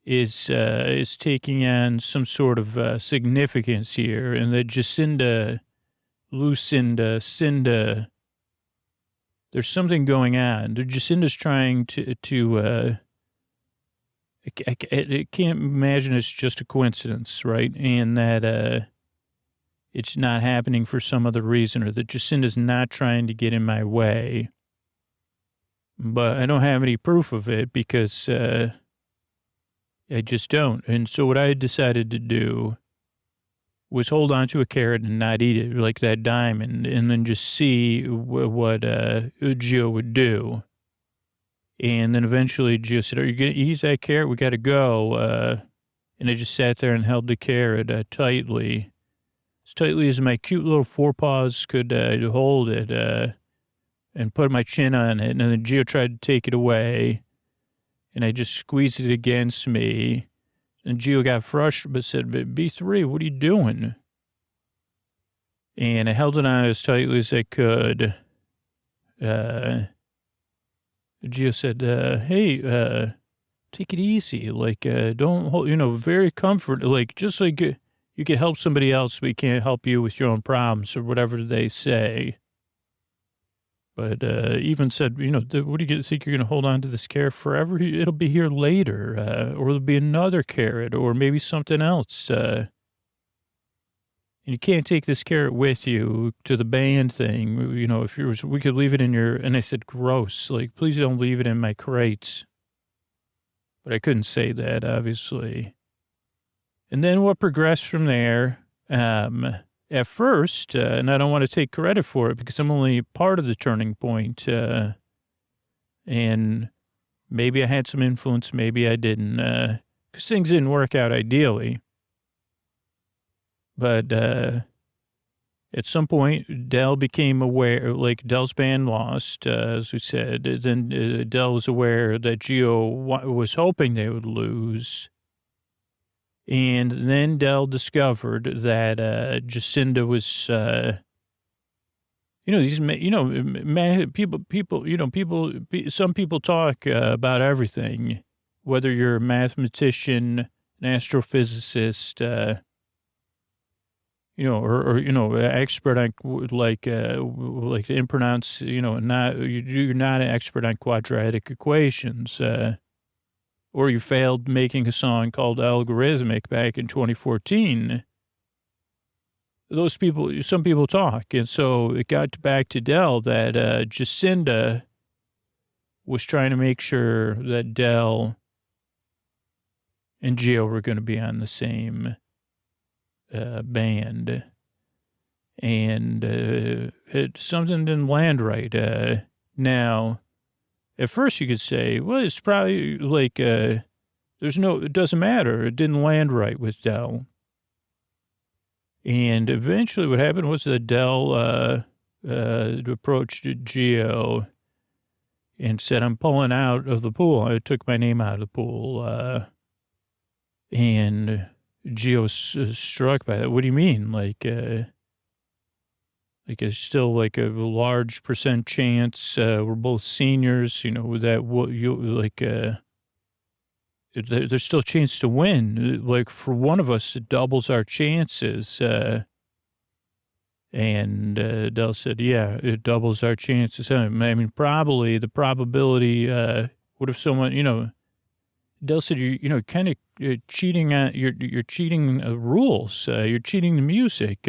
A: is taking on some sort of significance here, and that Jacinda, Lucinda, Cinda, there's something going on. Jacinda's trying to I can't imagine it's just a coincidence, right? And that it's not happening for some other reason, or that Jacinda's not trying to get in my way. But I don't have any proof of it because I just don't. And so what I decided to do was hold on to a carrot and not eat it, like that diamond, and then just see what Gio would do. And then eventually Gio said, are you going to eat that carrot? We got to go. And I just sat there and held the carrot tightly, as tightly as my cute little forepaws could hold it, and put my chin on it. And then Gio tried to take it away, and I just squeezed it against me. And Gio got frustrated, but said, B3, what are you doing? And I held it on as tightly as I could. Gio said, hey, take it easy. Like, don't hold, very comfort. Like, just like you could help somebody else, but you can't help you with your own problems or whatever they say. But even said, what do you think you're going to hold on to this carrot forever? It'll be here later, or there'll be another carrot, or maybe something else. And you can't take this carrot with you to the band thing. If we could leave it in your, and I said, gross, like, please don't leave it in my crates. But I couldn't say that, obviously. And then what progressed from there, at first, and I don't want to take credit for it because I'm only part of the turning point, and maybe I had some influence, maybe I didn't, because things didn't work out ideally. But at some point, Del became aware, like Del's band lost, as we said. Then Del was aware that Gio was hoping they would lose. And then Del discovered that Jacinda was, some people talk about everything, whether you're a mathematician, an astrophysicist, expert on like impronounce, you're not an expert on quadratic equations, or you failed making a song called Algorithmic back in 2014. Some people talk. And so it got back to Del that Jacinda was trying to make sure that Del and Gio were going to be on the same band. And something didn't land right. Now, at first you could say, well, it's probably like, it doesn't matter. It didn't land right with Del. And eventually what happened was that Del approached Gio and said, I'm pulling out of the pool. I took my name out of the pool. And Gio was struck by that. What do you mean? Like it's still like a large % chance. We're both seniors, that there's still a chance to win. Like for one of us, it doubles our chances. And Del said, yeah, it doubles our chances. I mean, probably the probability, what if someone, Del said, kind of cheating, you're cheating rules. You're cheating the music.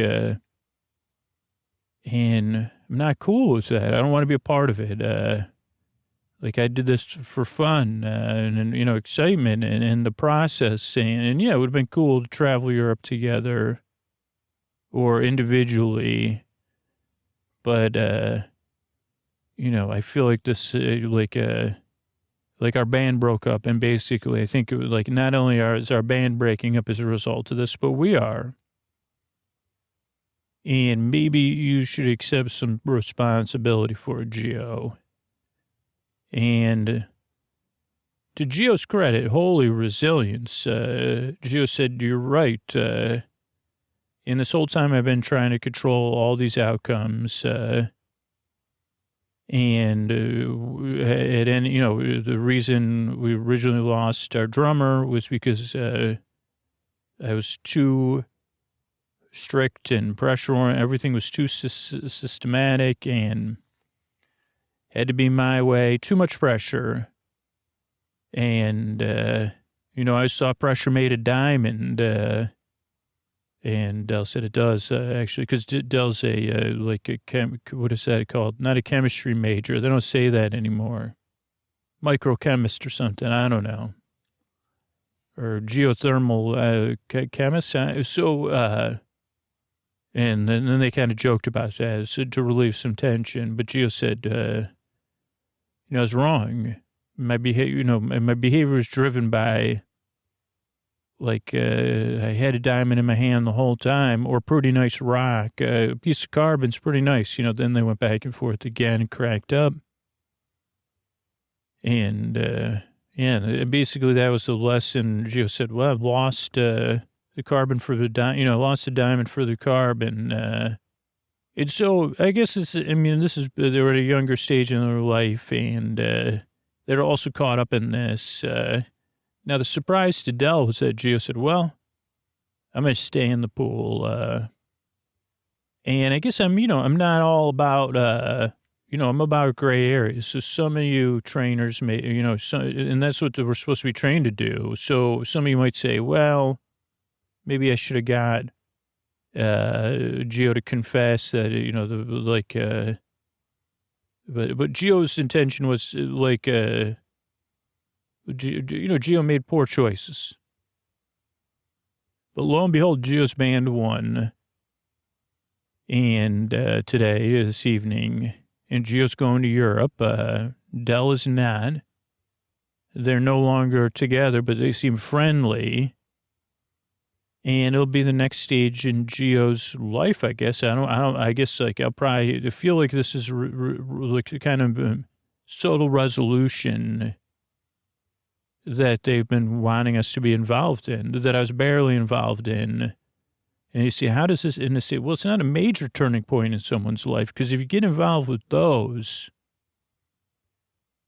A: And I'm not cool with that. I don't want to be a part of it. Like I did this for fun and excitement and in the process. And yeah, it would have been cool to travel Europe together or individually. But, I feel like this, like our band broke up. And basically, I think it was like not only is our band breaking up as a result of this, but we are. And maybe you should accept some responsibility for it, Gio. And to Gio's credit, holy resilience. Gio said, you're right. In this whole time, I've been trying to control all these outcomes. The reason we originally lost our drummer was because I was too strict and pressure on everything was too systematic and had to be my way, too much pressure. And, I saw pressure made a diamond. And Del said it does, actually, because Del's what is that called? Not a chemistry major. They don't say that anymore. Microchemist or something. I don't know. Or geothermal chemist. And then they kind of joked about that to relieve some tension. But Gio said, I was wrong. My behavior was driven by I had a diamond in my hand the whole time, or pretty nice rock. A piece of carbon's pretty nice. Then they went back and forth again and cracked up. And, basically that was the lesson. Gio said, well, I've lost the carbon for the lost the diamond for the carbon. And so I guess this is, they're at a younger stage in their life, and they're also caught up in this. Now, the surprise to Dell was that Gio said, well, I'm going to stay in the pool. And I guess I'm not all about, I'm about gray areas. So some of you trainers may, and that's what we're supposed to be trained to do. So some of you might say, well, maybe I should have got Gio to confess that, but Gio's intention was Gio made poor choices. But lo and behold, Gio's band won. And this evening, and Gio's going to Europe. Dell is not. They're no longer together, but they seem friendly. And it'll be the next stage in Gio's life, I guess. I guess I'll probably feel like this is like a kind of subtle resolution that they've been wanting us to be involved in, that I was barely involved in. And you see, how does this, and they say, well, it's not a major turning point in someone's life, because if you get involved with those,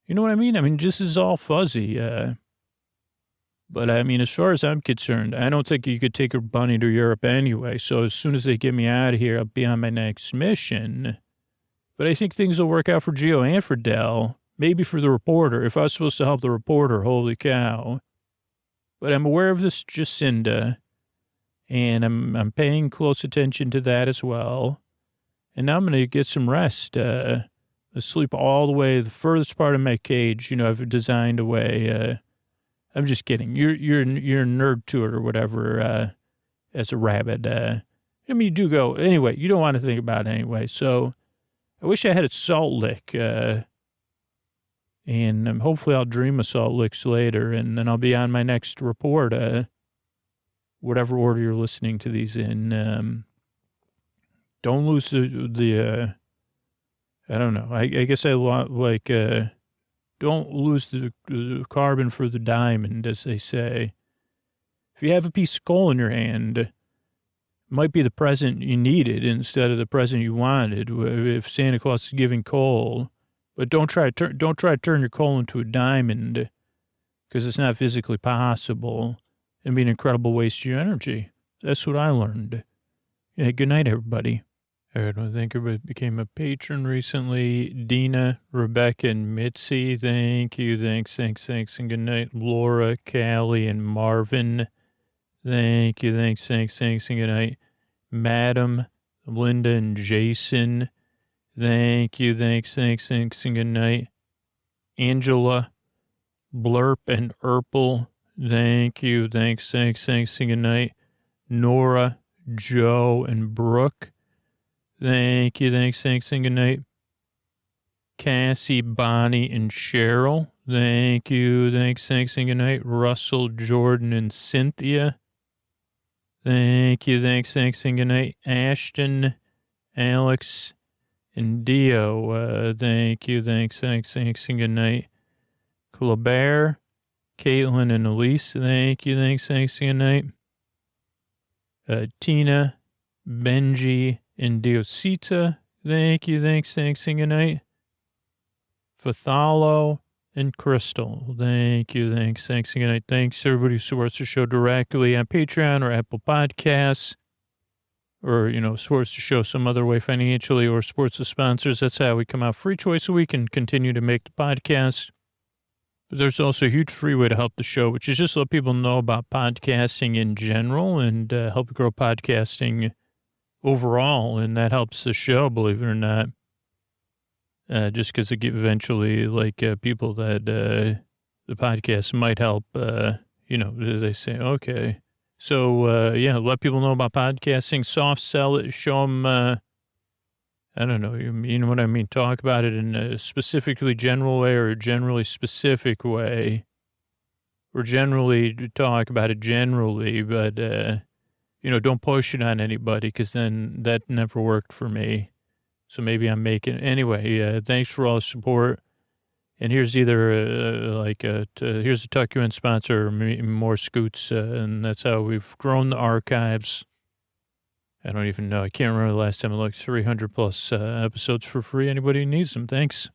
A: you know what I mean? This is all fuzzy. But as far as I'm concerned, I don't think you could take a bunny to Europe anyway. So as soon as they get me out of here, I'll be on my next mission. But I think things will work out for Gio and for Dell. Maybe for the reporter. If I was supposed to help the reporter, holy cow. But I'm aware of this Jacinda, and I'm paying close attention to that as well. And now I'm going to get some rest. Sleep all the way, the furthest part of my cage, I've designed away. I'm just kidding. You're a nerd to it or whatever, as a rabbit. You do go. Anyway, you don't want to think about it anyway. So I wish I had a salt lick. And hopefully I'll dream of salt licks later, and then I'll be on my next report, whatever order you're listening to these in. Don't lose the I don't know. I guess don't lose the carbon for the diamond, as they say. If you have a piece of coal in your hand, it might be the present you needed instead of the present you wanted. If Santa Claus is giving coal. But don't try to turn your coal into a diamond, because it's not physically possible. It'd be an incredible waste of your energy. That's what I learned. Yeah, good night, everybody. All right, I think everybody became a patron recently. Dina, Rebecca, and Mitzi, thank you. Thanks, and good night. Laura, Callie, and Marvin, thank you. Thanks, and good night. Madam, Linda, and Jason, thank you. Thanks, and good night. Angela, Blurp, and Urple, thank you. Thanks, and good night. Nora, Joe, and Brooke, thank you. Thanks, and good night. Cassie, Bonnie, and Cheryl, thank you. Thanks, and good night. Russell, Jordan, and Cynthia, thank you. Thanks, and good night. Ashton, Alex, and Dio, thank you. Thanks, and good night. Colbert, Caitlin, and Elise, thank you. Thanks, and good night. Tina, Benji, and Diosita, thank you. Thanks, and good night. Fathalo and Crystal, thank you. Thanks, and good night. Thanks, everybody who supports the show directly on Patreon or Apple Podcasts, or, supports the show some other way financially, or supports the sponsors. That's how we come out. Free choice so we can continue to make the podcast. But there's also a huge free way to help the show, which is just let people know about podcasting in general and help grow podcasting overall. And that helps the show, believe it or not. Just because it eventually, people that the podcast might help, they say, okay. So, let people know about podcasting, soft sell it, show them, I don't know, you know what I mean? Talk about it in a specifically general way or a generally specific way. or generally talk about it generally, but, don't push it on anybody because then that never worked for me. So maybe I'm making, anyway, thanks for all the support. And here's either here's a Tuck You In sponsor, or more scoots, and that's how we've grown the archives. I don't even know. I can't remember the last time I looked. 300 plus episodes for free. Anybody who needs them, thanks.